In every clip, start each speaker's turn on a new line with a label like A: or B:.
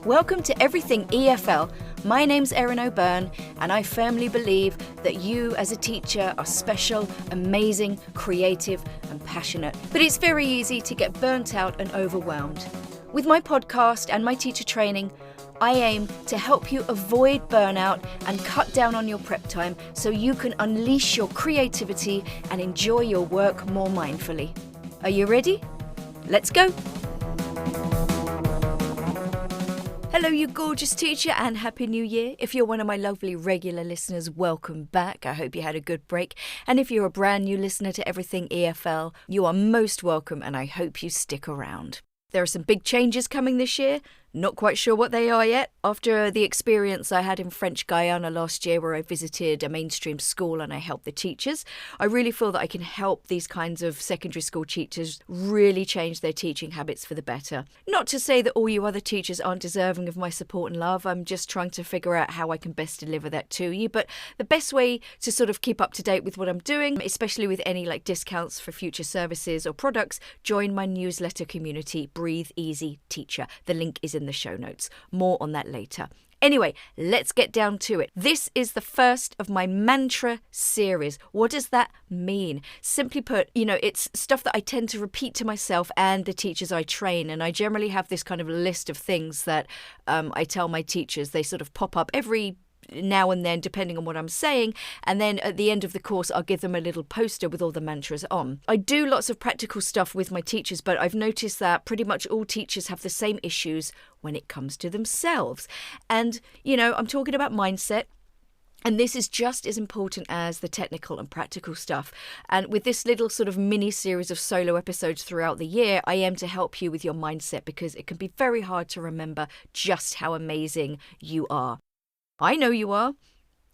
A: Welcome to Everything EFL. My name's Erin O'Byrne, and I firmly believe that you as a teacher are special, amazing, creative and passionate. But it's very easy to get burnt out and overwhelmed. With my podcast and my teacher training, I aim to help you avoid burnout and cut down on your prep time so you can unleash your creativity and enjoy your work more mindfully. Are you ready? Let's go! Hello, you gorgeous teacher, and Happy New Year. If you're one of my lovely regular listeners, welcome back. I hope you had a good break. And if you're a brand new listener to Everything EFL, you are most welcome, and I hope you stick around. There are some big changes coming this year. Not quite sure what they are yet. After the experience I had in French Guiana last year where I visited a mainstream school and I helped the teachers, I really feel that I can help these kinds of secondary school teachers really change their teaching habits for the better. Not to say that all you other teachers aren't deserving of my support and love. I'm just trying to figure out how I can best deliver that to you. But the best way to sort of keep up to date with what I'm doing, especially with any discounts for future services or products, join my newsletter community, Breathe Easy Teacher. The link is in the show notes. More on that later. Anyway, let's get down to it. This is the first of my mantra series. What does that mean? Simply put, it's stuff that I tend to repeat to myself and the teachers I train. And I generally have this kind of list of things that I tell my teachers. They sort of pop up every now and then, depending on what I'm saying, and then at the end of the course I'll give them a little poster with all the mantras on. I do lots of practical stuff with my teachers, but I've noticed that pretty much all teachers have the same issues when it comes to themselves. And, I'm talking about mindset. And this is just as important as the technical and practical stuff. And with this little sort of mini series of solo episodes throughout the year, I aim to help you with your mindset because it can be very hard to remember just how amazing you are. I know you are.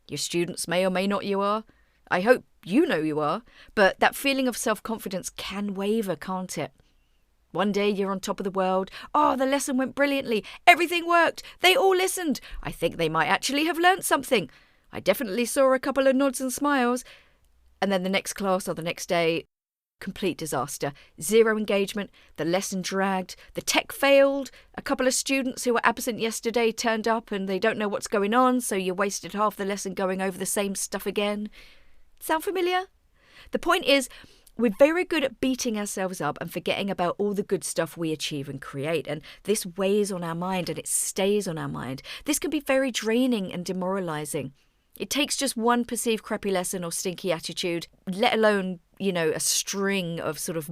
A: Your students may or may not you are. I hope you know you are. But that feeling of self-confidence can waver, can't it? One day you're on top of the world. Oh, the lesson went brilliantly. Everything worked. They all listened. I think they might actually have learnt something. I definitely saw a couple of nods and smiles. And then the next class or the next day, complete disaster. Zero engagement, the lesson dragged, the tech failed, a couple of students who were absent yesterday turned up and they don't know what's going on, so you wasted half the lesson going over the same stuff again. Sound familiar? The point is, we're very good at beating ourselves up and forgetting about all the good stuff we achieve and create, and this weighs on our mind and it stays on our mind. This can be very draining and demoralising. It takes just one perceived crappy lesson or stinky attitude, let alone, a string of sort of,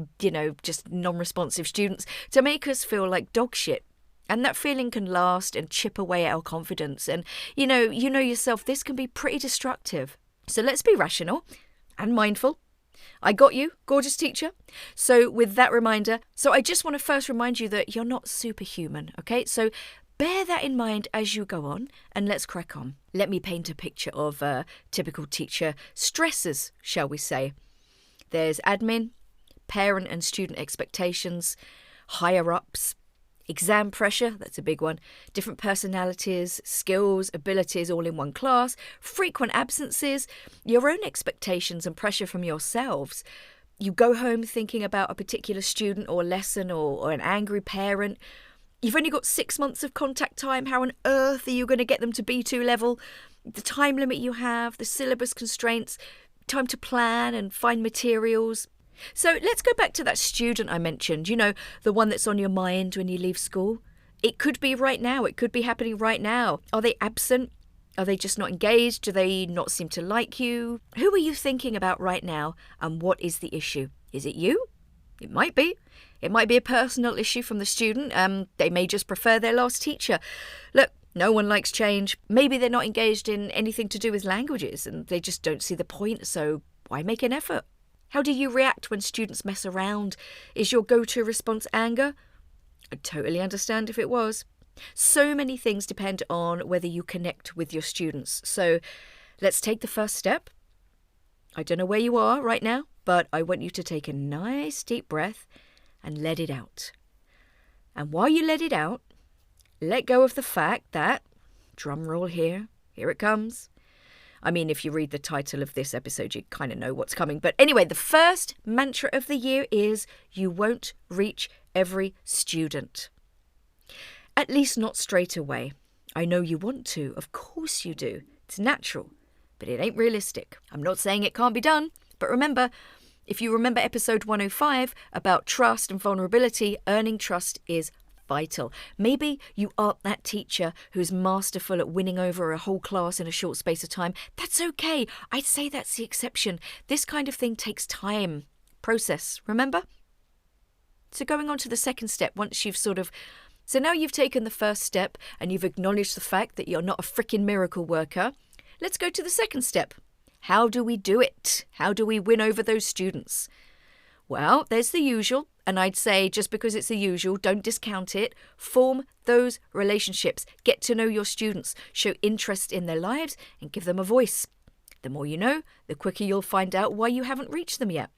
A: just non-responsive students to make us feel like dog shit. And that feeling can last and chip away at our confidence. And, you know yourself, this can be pretty destructive. So let's be rational and mindful. I got you, gorgeous teacher. So with that reminder, I just want to first remind you that you're not superhuman, okay? So bear that in mind as you go on, and let's crack on. Let me paint a picture of typical teacher stressors, shall we say. There's admin, parent and student expectations, higher-ups, exam pressure, that's a big one, different personalities, skills, abilities all in one class, frequent absences, your own expectations and pressure from yourselves. You go home thinking about a particular student or lesson or an angry parent. You've only got 6 months of contact time. How on earth are you going to get them to B2 level? The time limit you have, the syllabus constraints, time to plan and find materials. So let's go back to that student I mentioned, the one that's on your mind when you leave school. It could be right now. It could be happening right now. Are they absent? Are they just not engaged? Do they not seem to like you? Who are you thinking about right now, and what is the issue? Is it you? It might be. It might be a personal issue from the student. They may just prefer their last teacher. Look, no one likes change. Maybe they're not engaged in anything to do with languages and they just don't see the point, so why make an effort? How do you react when students mess around? Is your go-to response anger? I'd totally understand if it was. So many things depend on whether you connect with your students. So let's take the first step. I don't know where you are right now, but I want you to take a nice deep breath and let it out. And while you let it out, let go of the fact that, drum roll here it comes. I mean, if you read the title of this episode, you kind of know what's coming. But anyway, the first mantra of the year is you won't reach every student. At least not straight away. I know you want to, of course you do. It's natural, but it ain't realistic. I'm not saying it can't be done, but remember, if you remember episode 105 about trust and vulnerability, earning trust is vital. Maybe you aren't that teacher who's masterful at winning over a whole class in a short space of time. That's okay. I'd say that's the exception. This kind of thing takes time. Process, remember? So going on to the second step, So now you've taken the first step and you've acknowledged the fact that you're not a freaking miracle worker. Let's go to the second step. How do we do it? How do we win over those students? Well, there's the usual, and I'd say just because it's the usual, don't discount it. Form those relationships. Get to know your students. Show interest in their lives and give them a voice. The more you know, the quicker you'll find out why you haven't reached them yet.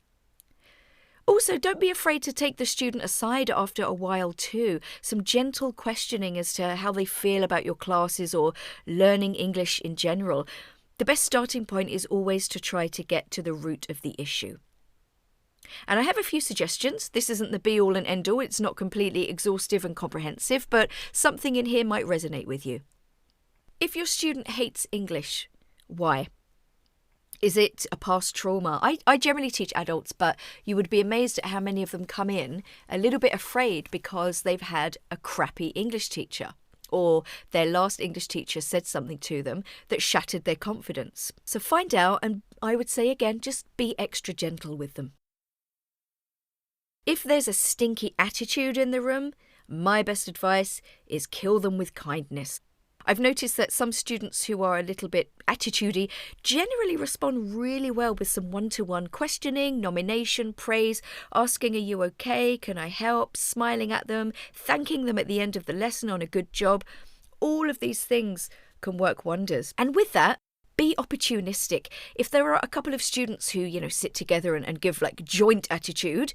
A: Also, don't be afraid to take the student aside after a while too. Some gentle questioning as to how they feel about your classes or learning English in general. The best starting point is always to try to get to the root of the issue. And I have a few suggestions. This isn't the be-all and end-all. It's not completely exhaustive and comprehensive, but something in here might resonate with you. If your student hates English, why? Is it a past trauma? I generally teach adults, but you would be amazed at how many of them come in a little bit afraid because they've had a crappy English teacher, or their last English teacher said something to them that shattered their confidence. So find out, and I would say again, just be extra gentle with them. If there's a stinky attitude in the room, my best advice is kill them with kindness. I've noticed that some students who are a little bit attitudey generally respond really well with some one-to-one questioning, nomination, praise, asking, are you okay, can I help, smiling at them, thanking them at the end of the lesson on a good job. All of these things can work wonders. And with that, be opportunistic. If there are a couple of students who, sit together and give like joint attitude,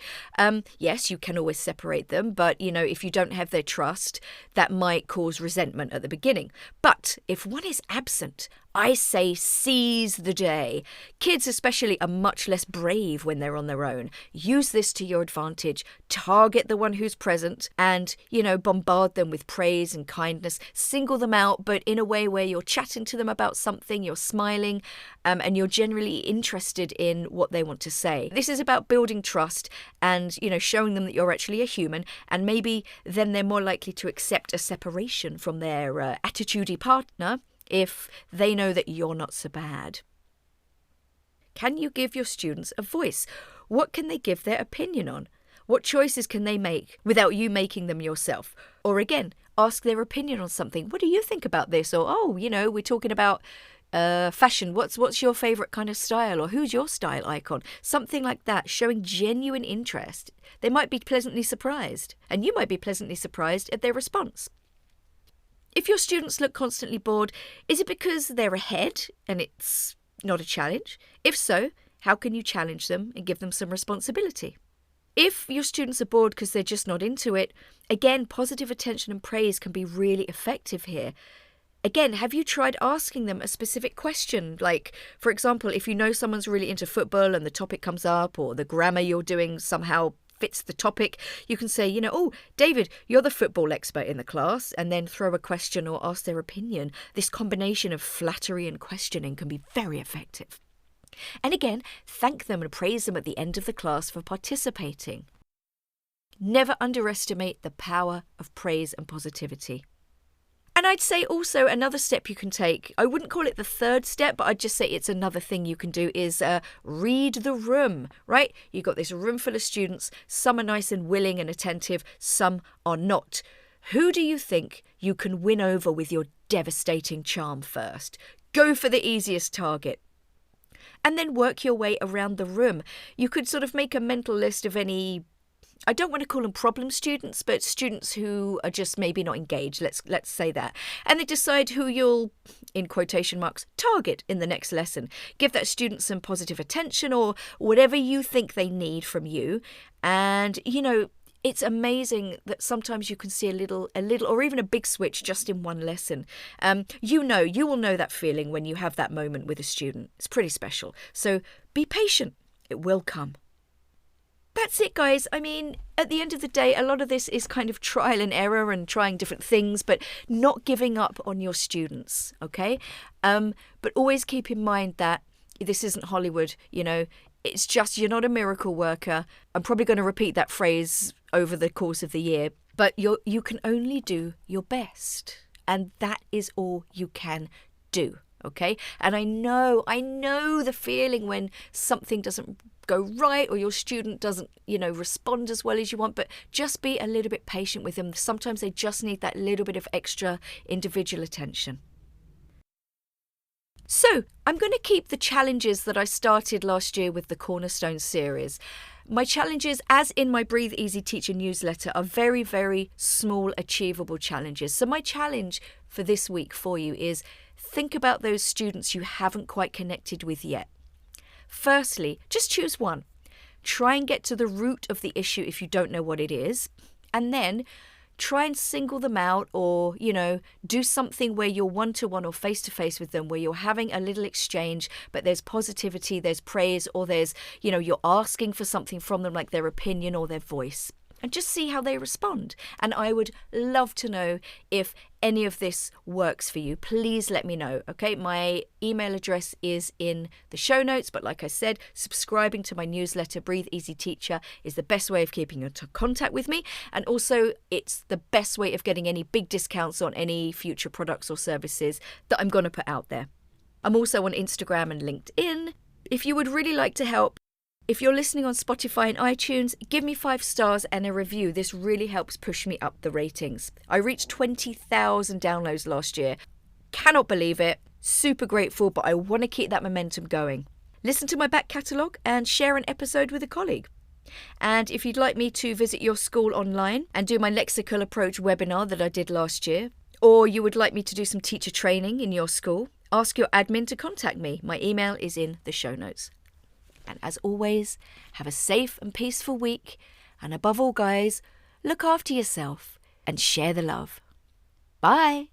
A: yes, you can always separate them. But, if you don't have their trust, that might cause resentment at the beginning. But if one is absent, I say seize the day. Kids especially are much less brave when they're on their own. Use this to your advantage. Target the one who's present and, bombard them with praise and kindness. Single them out, but in a way where you're chatting to them about something, you're smiling, and you're generally interested in what they want to say. This is about building trust and, showing them that you're actually a human, and maybe then they're more likely to accept a separation from their attitudey partner if they know that you're not so bad. Can you give your students a voice? What can they give their opinion on? What choices can they make without you making them yourself? Or again, ask their opinion on something. What do you think about this? Or, we're talking about fashion. What's your favourite kind of style? Or who's your style icon? Something like that, showing genuine interest. They might be pleasantly surprised, and you might be pleasantly surprised at their response. If your students look constantly bored, is it because they're ahead and it's not a challenge? If so, how can you challenge them and give them some responsibility? If your students are bored because they're just not into it, again, positive attention and praise can be really effective here. Again, have you tried asking them a specific question? Like, for example, if you know someone's really into football and the topic comes up, or the grammar you're doing somehow fits the topic, you can say, oh, David, you're the football expert in the class, and then throw a question or ask their opinion. This combination of flattery and questioning can be very effective. And again, thank them and praise them at the end of the class for participating. Never underestimate the power of praise and positivity. And I'd say also another step you can take, I wouldn't call it the third step, but I'd just say it's another thing you can do, is read the room, right? You've got this room full of students. Some are nice and willing and attentive, some are not. Who do you think you can win over with your devastating charm first? Go for the easiest target. And then work your way around the room. You could sort of make a mental list of any, I don't want to call them problem students, but students who are just maybe not engaged, let's say that. And they decide who you'll, in quotation marks, target in the next lesson. Give that student some positive attention or whatever you think they need from you. And, it's amazing that sometimes you can see a little, or even a big switch just in one lesson. You will know that feeling when you have that moment with a student. It's pretty special. So be patient. It will come. that's it, guys. I mean, at the end of the day, a lot of this is kind of trial and error and trying different things, but not giving up on your students, okay? But always keep in mind that this isn't Hollywood, It's just you're not a miracle worker. I'm probably going to repeat that phrase over the course of the year, but you can only do your best. And that is all you can do, okay? And I know the feeling when something doesn't go right or your student doesn't, respond as well as you want, but just be a little bit patient with them. Sometimes they just need that little bit of extra individual attention. So, I'm going to keep the challenges that I started last year with the Cornerstone series. My challenges, as in my Breathe Easy Teacher newsletter, are very, very small, achievable challenges. So my challenge for this week for you is think about those students you haven't quite connected with yet. Firstly, just choose one. Try and get to the root of the issue if you don't know what it is. And then try and single them out or, do something where you're one-to-one or face-to-face with them, where you're having a little exchange, but there's positivity, there's praise, or there's, you're asking for something from them, like their opinion or their voice. And just see how they respond. And I would love to know if any of this works for you. Please let me know, okay? My email address is in the show notes, but like I said, subscribing to my newsletter, Breathe Easy Teacher, is the best way of keeping in contact with me. And also, it's the best way of getting any big discounts on any future products or services that I'm going to put out there. I'm also on Instagram and LinkedIn. If you would really like to help, if you're listening on Spotify and iTunes, give me 5 stars and a review. This really helps push me up the ratings. I reached 20,000 downloads last year. Cannot believe it. Super grateful, but I want to keep that momentum going. Listen to my back catalogue and share an episode with a colleague. And if you'd like me to visit your school online and do my lexical approach webinar that I did last year, or you would like me to do some teacher training in your school, ask your admin to contact me. My email is in the show notes. And as always, have a safe and peaceful week. And above all, guys, look after yourself and share the love. Bye.